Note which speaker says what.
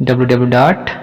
Speaker 1: www.